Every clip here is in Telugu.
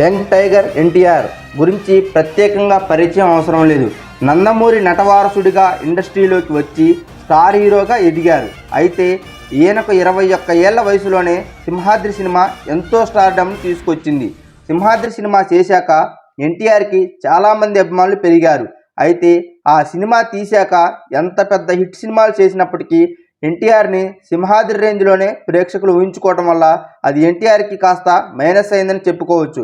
యంగ్ టైగర్ ఎన్టీఆర్ గురించి ప్రత్యేకంగా పరిచయం అవసరం లేదు. నందమూరి నటవారసుడిగా ఇండస్ట్రీలోకి వచ్చి స్టార్ హీరోగా ఎదిగారు. అయితే ఈయనకు 21 ఏళ్ల వయసులోనే సింహాద్రి సినిమా ఎంతో స్టార్డమ్ను తీసుకొచ్చింది. సింహాద్రి సినిమా చేశాక ఎన్టీఆర్కి చాలామంది అభిమానులు పెరిగారు. అయితే ఆ సినిమా తీశాక ఎంత పెద్ద హిట్ సినిమాలు చేసినప్పటికీ ఎన్టీఆర్ని సింహాద్రి రేంజ్లోనే ప్రేక్షకులు ఊహించుకోవడం వల్ల అది ఎన్టీఆర్కి కాస్త మైనస్ అయిందని చెప్పుకోవచ్చు.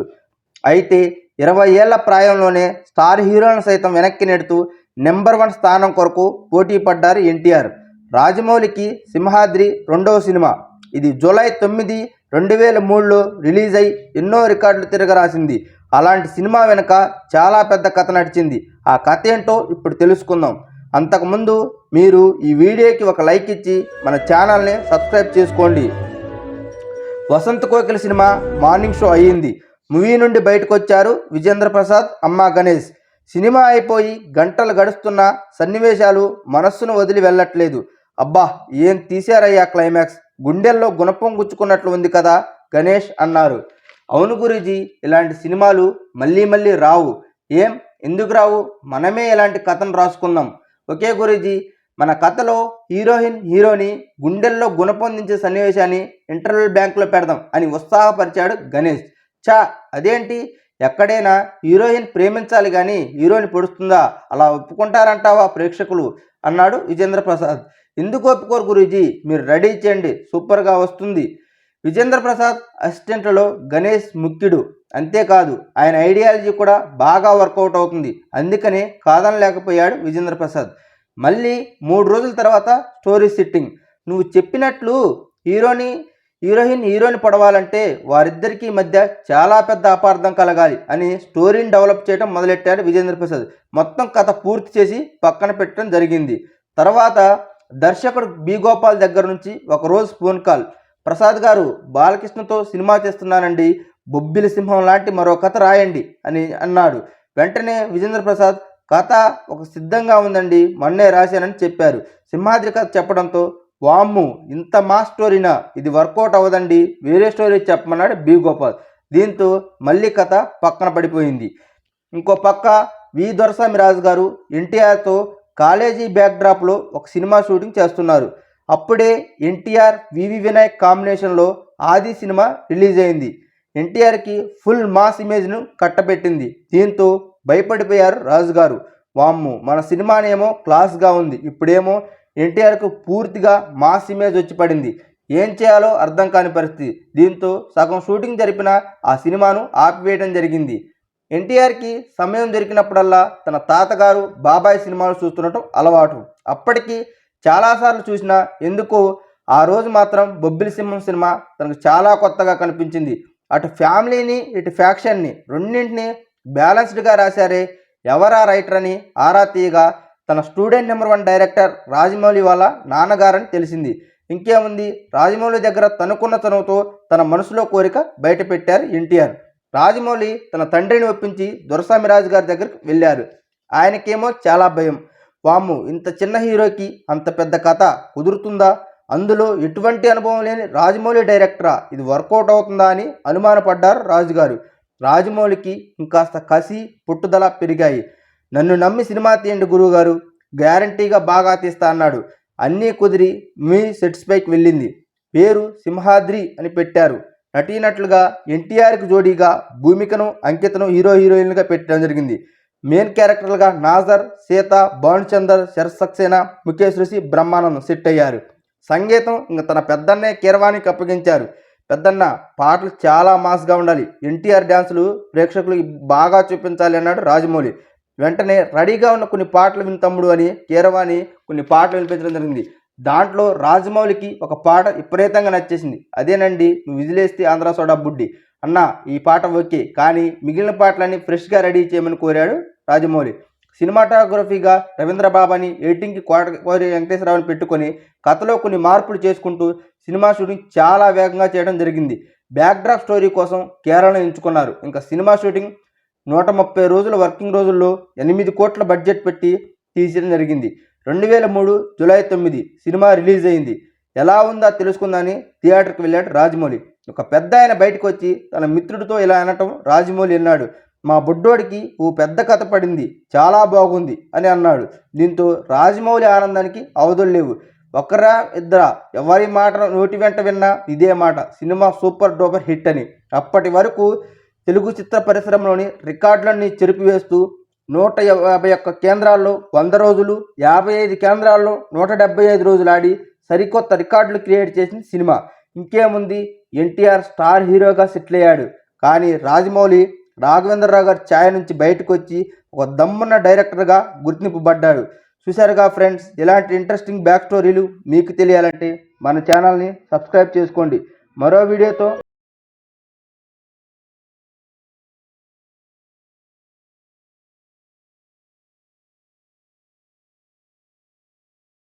అయితే 20 ఏళ్ల ప్రాయంలోనే స్టార్ హీరోలను సైతం వెనక్కి నెడుతూ నెంబర్ 1 స్థానం కొరకు పోటీ పడ్డారు ఎన్టీఆర్. రాజమౌళికి సింహాద్రి రెండవ సినిమా. ఇది జూలై 9, 2003లో రిలీజ్ అయి ఎన్నో రికార్డులు తిరగరాసింది. అలాంటి సినిమా వెనుక చాలా పెద్ద కథ నడిచింది. ఆ కథ ఏంటో ఇప్పుడు తెలుసుకుందాం. అంతకుముందు మీరు ఈ వీడియోకి ఒక లైక్ ఇచ్చి మన ఛానల్ని సబ్స్క్రైబ్ చేసుకోండి. వసంత కోకిల సినిమా మార్నింగ్ షో అయ్యింది. మూవీ నుండి బయటకు వచ్చారు విజేంద్ర ప్రసాద్, అమ్మ గణేష్. సినిమా అయిపోయి గంటలు గడుస్తున్న సన్నివేశాలు మనస్సును వదిలి వెళ్ళట్లేదు. అబ్బా ఏం తీశారయ్యా క్లైమాక్స్, గుండెల్లో గుణపం గుచ్చుకున్నట్లు ఉంది కదా గణేష్ అన్నారు. అవును గురూజీ, ఇలాంటి సినిమాలు మళ్ళీ మళ్ళీ రావు. ఎందుకు రావు? మనమే ఇలాంటి కథను రాసుకుందాం. ఓకే గురూజీ, మన కథలో హీరోని గుండెల్లో గుణపొందించే సన్నివేశాన్ని ఇంటర్వెల్ బ్యాంకులో పెడదాం అని ఉత్సాహపరిచాడు గణేష్. అదేంటి, ఎక్కడైనా హీరోయిన్ ప్రేమించాలి కానీ హీరోని పొడుస్తుందా? అలా ఒప్పుకుంటారంటావా ప్రేక్షకులు అన్నాడు విజేంద్ర ప్రసాద్. ఎందుకు ఒప్పుకోరు గురూజీ, మీరు రెడీ చేయండి, సూపర్గా వస్తుంది. విజేంద్ర ప్రసాద్ అసిస్టెంట్లలో గణేష్ ముఖ్యుడు. అంతేకాదు ఆయన ఐడియాలజీ కూడా బాగా వర్కౌట్ అవుతుంది. అందుకనే కాదనలేకపోయాడు విజేంద్ర ప్రసాద్. మళ్ళీ 3 రోజుల తర్వాత స్టోరీ సిట్టింగ్. నువ్వు చెప్పినట్లు హీరోని పడవాలంటే వారిద్దరికీ మధ్య చాలా పెద్ద అపార్థం కలగాలి అని స్టోరీని డెవలప్ చేయడం మొదలెట్టాడు విజేంద్ర ప్రసాద్. మొత్తం కథ పూర్తి చేసి పక్కన పెట్టడం జరిగింది. తర్వాత దర్శకుడు బి గోపాల్ దగ్గర నుంచి ఒకరోజు ఫోన్ కాల్. ప్రసాద్ గారు, బాలకృష్ణతో సినిమా చేస్తున్నానండి, బొబ్బిలి సింహం లాంటి మరో కథ రాయండి అని అన్నాడు. వెంటనే విజేంద్ర ప్రసాద్, కథ ఒక సిద్ధంగా ఉందండి, మొన్నే రాశానని చెప్పారు. సింహాద్రి కథ చెప్పడంతో, వామ్ము ఇంత మా స్టోరీనా, ఇది వర్కౌట్ అవ్వదండి, వేరే స్టోరీ చెప్పమన్నాడు బి గోపాల్. దీంతో మళ్ళీ కథ పక్కన పడిపోయింది. ఇంకో పక్క వి దొరస్వామి రాజు గారు ఎన్టీఆర్తో కాలేజీ బ్యాక్డ్రాప్లో ఒక సినిమా షూటింగ్ చేస్తున్నారు. అప్పుడే ఎన్టీఆర్ వివి వినాయక్ కాంబినేషన్లో ఆది సినిమా రిలీజ్ అయింది. ఎన్టీఆర్కి ఫుల్ మాస్ ఇమేజ్ను కట్టబెట్టింది. దీంతో భయపడిపోయారు రాజుగారు. వామ్ము మన సినిమానేమో క్లాస్గా ఉంది, ఇప్పుడేమో ఎన్టీఆర్కు పూర్తిగా మాస్ ఇమేజ్ వచ్చి పడింది, ఏం చేయాలో అర్థం కాని పరిస్థితి. దీంతో సగం షూటింగ్ జరిపిన ఆ సినిమాను ఆపివేయడం జరిగింది. ఎన్టీఆర్కి సమయం దొరికినప్పుడల్లా తన తాతగారు బాబాయ్ సినిమాలు చూస్తుండటం అలవాటు. అప్పటికి చాలాసార్లు చూసినా ఎందుకో ఆ రోజు మాత్రం బొబ్బిలి సింహం సినిమా తనకు చాలా కొత్తగా కనిపించింది. అటు ఫ్యామిలీని ఇటు ఫ్యాక్షన్ని రెండింటిని బ్యాలెన్స్డ్గా రాశారే, ఎవరా రైటర్ అని ఆరా తీయగా తన స్టూడెంట్ నెంబర్ 1 డైరెక్టర్ రాజమౌళి వాళ్ళ నాన్నగారని తెలిసింది. ఇంకేముంది, రాజమౌళి దగ్గర తనుకున్న తనువుతో తన మనసులో కోరిక బయట పెట్టారు ఎన్టీఆర్. రాజమౌళి తన తండ్రిని ఒప్పించి దొరస్వామి రాజు గారి దగ్గరికి వెళ్ళారు. ఆయనకేమో చాలా భయం. వామ్ము ఇంత చిన్న హీరోకి అంత పెద్ద కథ కుదురుతుందా? అందులో ఎటువంటి అనుభవం లేని రాజమౌళి డైరెక్టరా, ఇది వర్కౌట్ అవుతుందా అని అనుమానపడ్డారు రాజుగారు. రాజమౌళికి ఇంకాస్త కసి పుట్టుదల పెరిగాయి. నన్ను నమ్మి సినిమా తీయండి గురువుగారు, గ్యారంటీగా బాగా తీస్తా అన్నాడు. అన్నీ కుదిరి మీ సెట్స్ పైకి వెళ్ళింది. పేరు సింహాద్రి అని పెట్టారు. నటీనటులుగా ఎన్టీఆర్కి జోడీగా భూమికను, అంకితను హీరోయిన్లుగా పెట్టడం జరిగింది. మెయిన్ క్యారెక్టర్లుగా నాజర్, సీత, భానుచందర్, శరత్ సక్సేనా, ముఖేష్ రుషి, బ్రహ్మానందం సెట్ అయ్యారు. సంగీతం ఇంకా తన పెద్దన్నే కీరవాణికి అప్పగించారు. పెద్దన్న పాటలు చాలా మాస్గా ఉండాలి, ఎన్టీఆర్ డ్యాన్సులు ప్రేక్షకులకు బాగా చూపించాలి అన్నాడు రాజమౌళి. వెంటనే రెడీగా ఉన్న కొన్ని పాటలు విని తమ్ముడు అని కీరవాణి కొన్ని పాటలు వినిపించడం జరిగింది. దాంట్లో రాజమౌళికి ఒక పాట విపరీతంగా నచ్చేసింది. అదేనండి, నువ్వు విజిలేస్తే ఆంధ్ర సోడా బుడ్డి అన్న, ఈ పాట ఓకే, కానీ మిగిలిన పాటలన్నీ ఫ్రెష్గా రెడీ చేయమని కోరాడు రాజమౌళి. సినిమాటోగ్రఫీగా రవీంద్ర బాబాని, ఎడిటింగ్కి కోరి వెంకటేశ్వరరావుని పెట్టుకొని కథలో కొన్ని మార్పులు చేసుకుంటూ సినిమా షూటింగ్ చాలా వేగంగా చేయడం జరిగింది. బ్యాక్డ్రాప్ స్టోరీ కోసం కేరళను ఎంచుకున్నారు. ఇంకా సినిమా షూటింగ్ 130 రోజుల వర్కింగ్ రోజుల్లో 8 కోట్ల బడ్జెట్ పెట్టి తీయడం జరిగింది. 2003 జూలై 9 సినిమా రిలీజ్ అయింది. ఎలా ఉందా తెలుసుకుందని థియేటర్కి వెళ్ళాడు రాజమౌళి. ఒక పెద్ద ఆయన బయటకు వచ్చి తన మిత్రుడితో ఇలా అనటం రాజమౌళి విన్నాడు. మా బుడ్డోడికి ఓ పెద్ద కథ పడింది, చాలా బాగుంది అని అన్నాడు. దీంతో రాజమౌళి ఆనందానికి అవధులు లేవు. ఒకరా ఇద్దరా, ఎవరి మాట నోటి వెంట విన్నా ఇదే మాట, సినిమా సూపర్ డూపర్ హిట్ అని. అప్పటి వరకు తెలుగు చిత్ర పరిశ్రమలోని రికార్డులన్నీ చెరిపివేస్తూ 151 కేంద్రాల్లో 100 రోజులు, 55 కేంద్రాల్లో 175 రోజులు ఆడి సరికొత్త రికార్డులు క్రియేట్ చేసిన సినిమా. ఇంకేముంది, ఎన్టీఆర్ స్టార్ హీరోగా సెటిల్ అయ్యాడు. కానీ రాజమౌళి రాఘవేంద్రరావు గారి ఛాయ నుంచి బయటకు వచ్చి ఒక దమ్మున్న డైరెక్టర్గా గుర్తింపబడ్డాడు. చూశారుగా ఫ్రెండ్స్, ఇలాంటి ఇంట్రెస్టింగ్ బ్యాక్ స్టోరీలు మీకు తెలియాలంటే మన ఛానల్ని సబ్స్క్రైబ్ చేసుకోండి. మరో వీడియోతో